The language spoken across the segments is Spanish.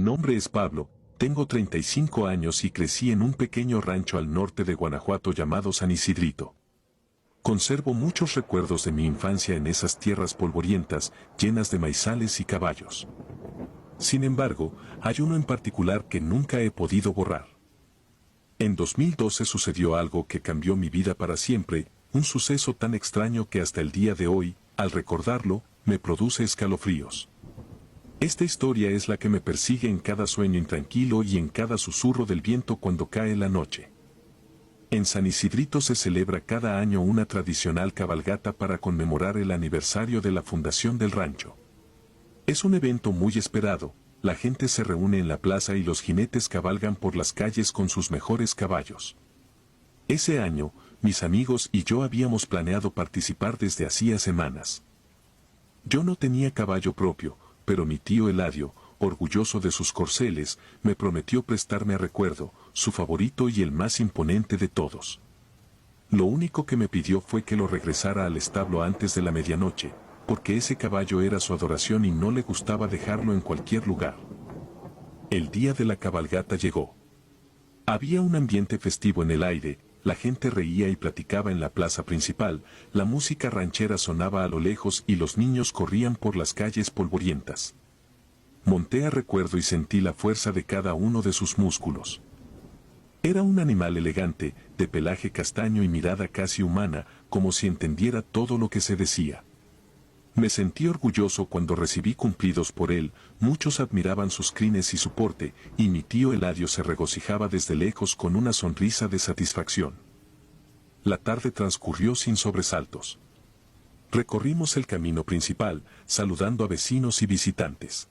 Mi nombre es Pablo, tengo 35 años y crecí en un pequeño rancho al norte de Guanajuato llamado San Isidrito. Conservo muchos recuerdos de mi infancia en esas tierras polvorientas, llenas de maizales y caballos. Sin embargo, hay uno en particular que nunca he podido borrar. En 2012 sucedió algo que cambió mi vida para siempre, un suceso tan extraño que hasta el día de hoy, al recordarlo, me produce escalofríos. Esta historia es la que me persigue en cada sueño intranquilo y en cada susurro del viento cuando cae la noche. En San Isidrito se celebra cada año una tradicional cabalgata para conmemorar el aniversario de la fundación del rancho. Es un evento muy esperado, la gente se reúne en la plaza y los jinetes cabalgan por las calles con sus mejores caballos. Ese año, mis amigos y yo habíamos planeado participar desde hacía semanas. Yo no tenía caballo propio, pero mi tío Eladio, orgulloso de sus corceles, me prometió prestarme a Recuerdo, su favorito y el más imponente de todos. Lo único que me pidió fue que lo regresara al establo antes de la medianoche, porque ese caballo era su adoración y no le gustaba dejarlo en cualquier lugar. El día de la cabalgata llegó. Había un ambiente festivo en el aire, la gente reía y platicaba en la plaza principal, la música ranchera sonaba a lo lejos y los niños corrían por las calles polvorientas. Monté a Recuerdo y sentí la fuerza de cada uno de sus músculos. Era un animal elegante, de pelaje castaño y mirada casi humana, como si entendiera todo lo que se decía. Me sentí orgulloso cuando recibí cumplidos por él, muchos admiraban sus crines y su porte, y mi tío Eladio se regocijaba desde lejos con una sonrisa de satisfacción. La tarde transcurrió sin sobresaltos. Recorrimos el camino principal, saludando a vecinos y visitantes.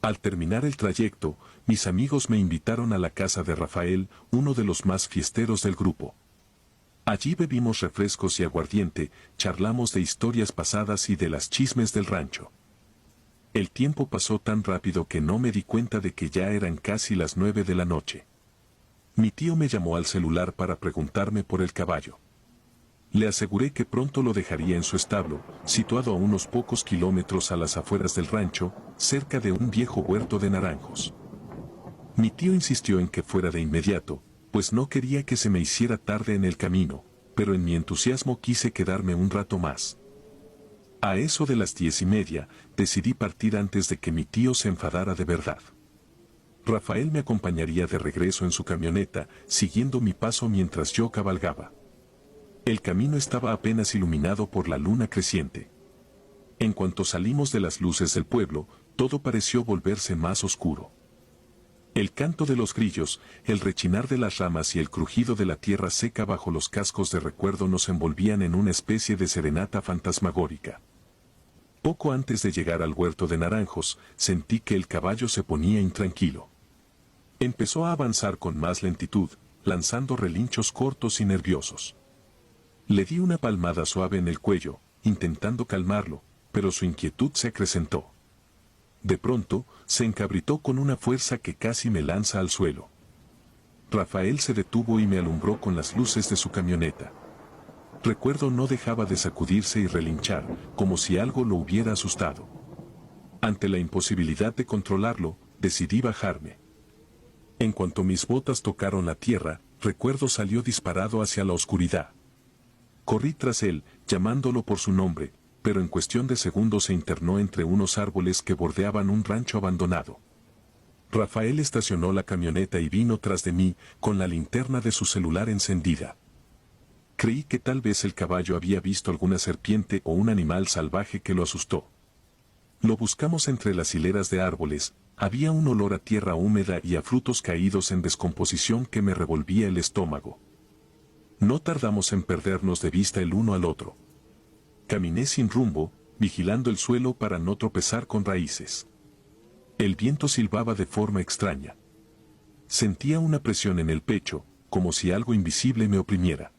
Al terminar el trayecto, mis amigos me invitaron a la casa de Rafael, uno de los más fiesteros del grupo. Allí bebimos refrescos y aguardiente, charlamos de historias pasadas y de las chismes del rancho. El tiempo pasó tan rápido que no me di cuenta de que ya eran casi las 9 de la noche. Mi tío me llamó al celular para preguntarme por el caballo. Le aseguré que pronto lo dejaría en su establo, situado a unos pocos kilómetros a las afueras del rancho, cerca de un viejo huerto de naranjos. Mi tío insistió en que fuera de inmediato, pues no quería que se me hiciera tarde en el camino, pero en mi entusiasmo quise quedarme un rato más. A eso de las 10:30, decidí partir antes de que mi tío se enfadara de verdad. Rafael me acompañaría de regreso en su camioneta, siguiendo mi paso mientras yo cabalgaba. El camino estaba apenas iluminado por la luna creciente. En cuanto salimos de las luces del pueblo, todo pareció volverse más oscuro. El canto de los grillos, el rechinar de las ramas y el crujido de la tierra seca bajo los cascos de Recuerdo nos envolvían en una especie de serenata fantasmagórica. Poco antes de llegar al huerto de naranjos, sentí que el caballo se ponía intranquilo. Empezó a avanzar con más lentitud, lanzando relinchos cortos y nerviosos. Le di una palmada suave en el cuello, intentando calmarlo, pero su inquietud se acrecentó. De pronto, se encabritó con una fuerza que casi me lanza al suelo. Rafael se detuvo y me alumbró con las luces de su camioneta. Recuerdo no dejaba de sacudirse y relinchar, como si algo lo hubiera asustado. Ante la imposibilidad de controlarlo, decidí bajarme. En cuanto mis botas tocaron la tierra, Recuerdo salió disparado hacia la oscuridad. Corrí tras él, llamándolo por su nombre, pero en cuestión de segundos se internó entre unos árboles que bordeaban un rancho abandonado. Rafael estacionó la camioneta y vino tras de mí, con la linterna de su celular encendida. Creí que tal vez el caballo había visto alguna serpiente o un animal salvaje que lo asustó. Lo buscamos entre las hileras de árboles, había un olor a tierra húmeda y a frutos caídos en descomposición que me revolvía el estómago. No tardamos en perdernos de vista el uno al otro. Caminé sin rumbo, vigilando el suelo para no tropezar con raíces. El viento silbaba de forma extraña. Sentía una presión en el pecho, como si algo invisible me oprimiera.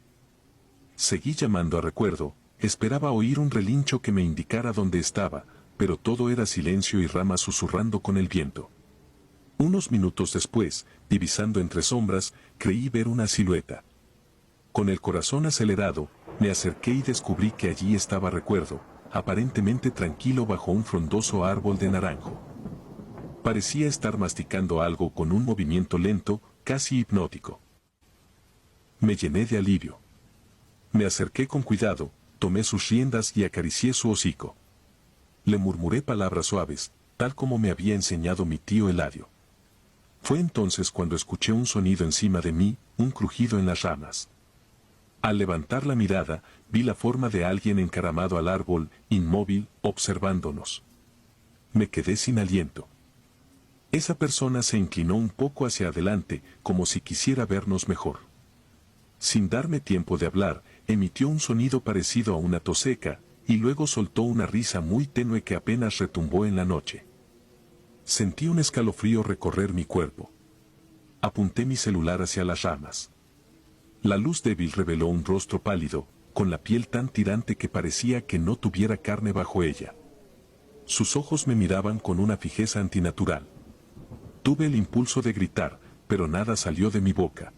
Seguí llamando a Recuerdo, esperaba oír un relincho que me indicara dónde estaba, pero todo era silencio y ramas susurrando con el viento. Unos minutos después, divisando entre sombras, creí ver una silueta. Con el corazón acelerado, me acerqué y descubrí que allí estaba Recuerdo, aparentemente tranquilo bajo un frondoso árbol de naranjo. Parecía estar masticando algo con un movimiento lento, casi hipnótico. Me llené de alivio. Me acerqué con cuidado, tomé sus riendas y acaricié su hocico. Le murmuré palabras suaves, tal como me había enseñado mi tío Eladio. Fue entonces cuando escuché un sonido encima de mí, un crujido en las ramas. Al levantar la mirada, vi la forma de alguien encaramado al árbol, inmóvil, observándonos. Me quedé sin aliento. Esa persona se inclinó un poco hacia adelante, como si quisiera vernos mejor. Sin darme tiempo de hablar, emitió un sonido parecido a una tos seca, y luego soltó una risa muy tenue que apenas retumbó en la noche. Sentí un escalofrío recorrer mi cuerpo. Apunté mi celular hacia las ramas. La luz débil reveló un rostro pálido, con la piel tan tirante que parecía que no tuviera carne bajo ella. Sus ojos me miraban con una fijeza antinatural. Tuve el impulso de gritar, pero nada salió de mi boca.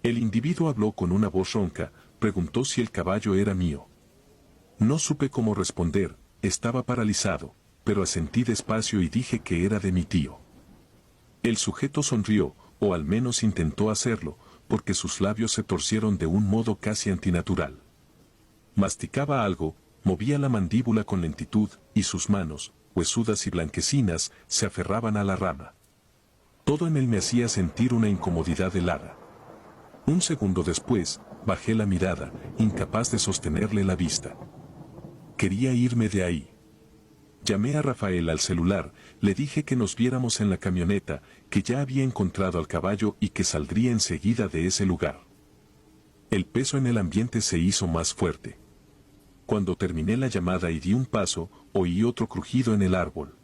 El individuo habló con una voz ronca, preguntó si el caballo era mío. No supe cómo responder, estaba paralizado, pero asentí despacio y dije que era de mi tío. El sujeto sonrió, o al menos intentó hacerlo, porque sus labios se torcieron de un modo casi antinatural. Masticaba algo, movía la mandíbula con lentitud, y sus manos, huesudas y blanquecinas, se aferraban a la rama. Todo en él me hacía sentir una incomodidad helada. Un segundo después, bajé la mirada, incapaz de sostenerle la vista. Quería irme de ahí. Llamé a Rafael al celular, le dije que nos viéramos en la camioneta, que ya había encontrado al caballo y que saldría enseguida de ese lugar. El peso en el ambiente se hizo más fuerte. Cuando terminé la llamada y di un paso, oí otro crujido en el árbol.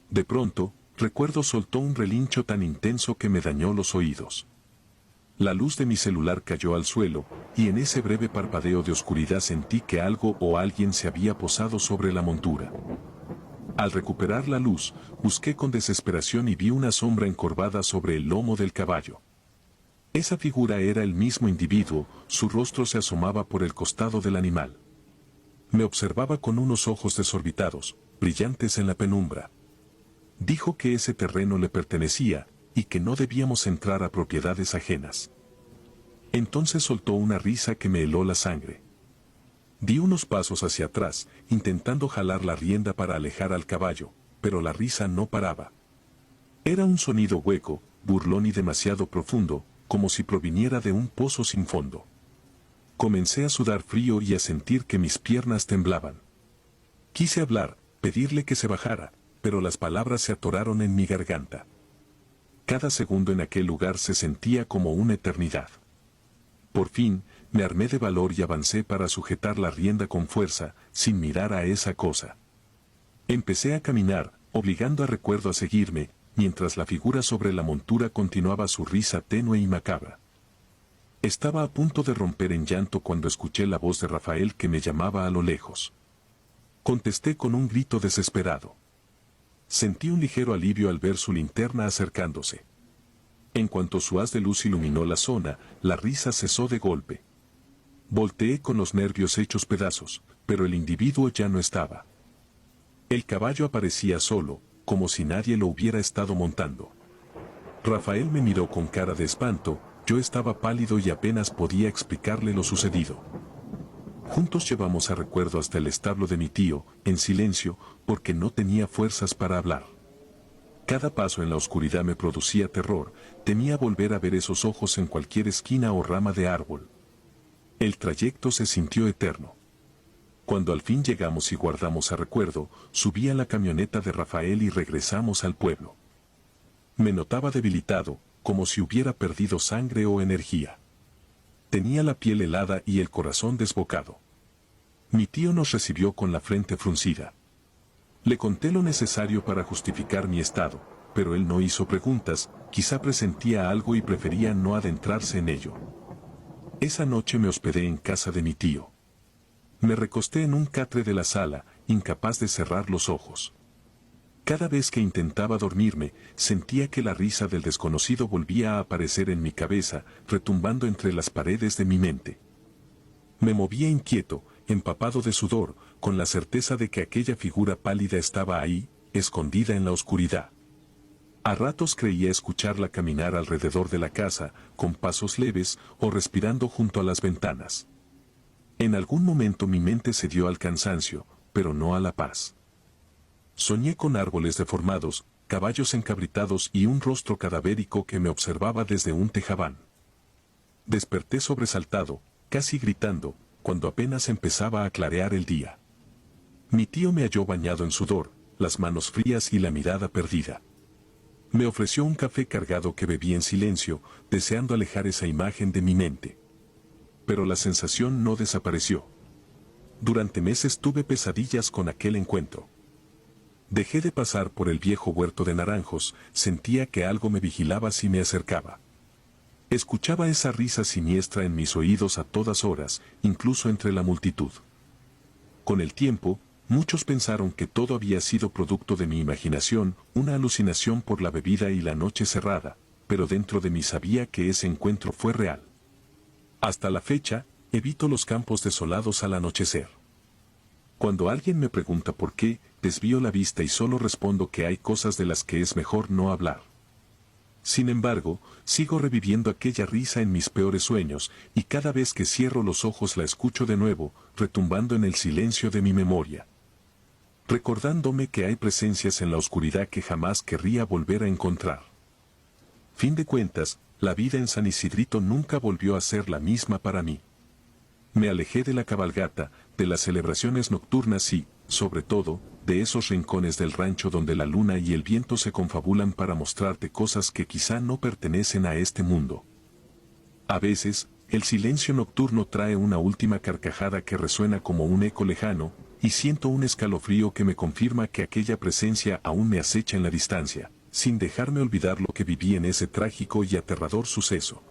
De pronto, recuerdo soltó un relincho tan intenso que me dañó los oídos. La luz de mi celular cayó al suelo, y en ese breve parpadeo de oscuridad sentí que algo o alguien se había posado sobre la montura. Al recuperar la luz, busqué con desesperación y vi una sombra encorvada sobre el lomo del caballo. Esa figura era el mismo individuo, su rostro se asomaba por el costado del animal. Me observaba con unos ojos desorbitados, brillantes en la penumbra. Dijo que ese terreno le pertenecía, y que no debíamos entrar a propiedades ajenas. Entonces soltó una risa que me heló la sangre. Di unos pasos hacia atrás, intentando jalar la rienda para alejar al caballo, pero la risa no paraba. Era un sonido hueco, burlón y demasiado profundo, como si proviniera de un pozo sin fondo. Comencé a sudar frío y a sentir que mis piernas temblaban. Quise hablar, pedirle que se bajara, pero las palabras se atoraron en mi garganta. Cada segundo en aquel lugar se sentía como una eternidad. Por fin, me armé de valor y avancé para sujetar la rienda con fuerza, sin mirar a esa cosa. Empecé a caminar, obligando a recuerdo a seguirme, mientras la figura sobre la montura continuaba su risa tenue y macabra. Estaba a punto de romper en llanto cuando escuché la voz de Rafael que me llamaba a lo lejos. Contesté con un grito desesperado. Sentí un ligero alivio al ver su linterna acercándose. En cuanto su haz de luz iluminó la zona, la risa cesó de golpe. Volteé con los nervios hechos pedazos, pero el individuo ya no estaba. El caballo aparecía solo, como si nadie lo hubiera estado montando. Rafael me miró con cara de espanto, yo estaba pálido y apenas podía explicarle lo sucedido. Juntos llevamos a recuerdo hasta el establo de mi tío, en silencio, porque no tenía fuerzas para hablar. Cada paso en la oscuridad me producía terror, temía volver a ver esos ojos en cualquier esquina o rama de árbol. El trayecto se sintió eterno. Cuando al fin llegamos y guardamos a recuerdo, subí a la camioneta de Rafael y regresamos al pueblo. Me notaba debilitado, como si hubiera perdido sangre o energía. Tenía la piel helada y el corazón desbocado. Mi tío nos recibió con la frente fruncida. Le conté lo necesario para justificar mi estado, pero él no hizo preguntas, quizá presentía algo y prefería no adentrarse en ello. Esa noche me hospedé en casa de mi tío. Me recosté en un catre de la sala, incapaz de cerrar los ojos. Cada vez que intentaba dormirme, sentía que la risa del desconocido volvía a aparecer en mi cabeza, retumbando entre las paredes de mi mente. Me movía inquieto, empapado de sudor, con la certeza de que aquella figura pálida estaba ahí, escondida en la oscuridad. A ratos creía escucharla caminar alrededor de la casa, con pasos leves o respirando junto a las ventanas. En algún momento mi mente cedió al cansancio, pero no a la paz. Soñé con árboles deformados, caballos encabritados y un rostro cadavérico que me observaba desde un tejabán. Desperté sobresaltado, casi gritando, cuando apenas empezaba a clarear el día. Mi tío me halló bañado en sudor, las manos frías y la mirada perdida. Me ofreció un café cargado que bebí en silencio, deseando alejar esa imagen de mi mente. Pero la sensación no desapareció. Durante meses tuve pesadillas con aquel encuentro. Dejé de pasar por el viejo huerto de naranjos, sentía que algo me vigilaba si me acercaba. Escuchaba esa risa siniestra en mis oídos a todas horas, incluso entre la multitud. Con el tiempo, muchos pensaron que todo había sido producto de mi imaginación, una alucinación por la bebida y la noche cerrada, pero dentro de mí sabía que ese encuentro fue real. Hasta la fecha, evito los campos desolados al anochecer. Cuando alguien me pregunta por qué, desvío la vista y solo respondo que hay cosas de las que es mejor no hablar. Sin embargo, sigo reviviendo aquella risa en mis peores sueños, y cada vez que cierro los ojos la escucho de nuevo, retumbando en el silencio de mi memoria. Recordándome que hay presencias en la oscuridad que jamás querría volver a encontrar. Fin de cuentas, la vida en San Isidrito nunca volvió a ser la misma para mí. Me alejé de la cabalgata, de las celebraciones nocturnas y, sobre todo, de esos rincones del rancho donde la luna y el viento se confabulan para mostrarte cosas que quizá no pertenecen a este mundo. A veces, el silencio nocturno trae una última carcajada que resuena como un eco lejano, y siento un escalofrío que me confirma que aquella presencia aún me acecha en la distancia, sin dejarme olvidar lo que viví en ese trágico y aterrador suceso.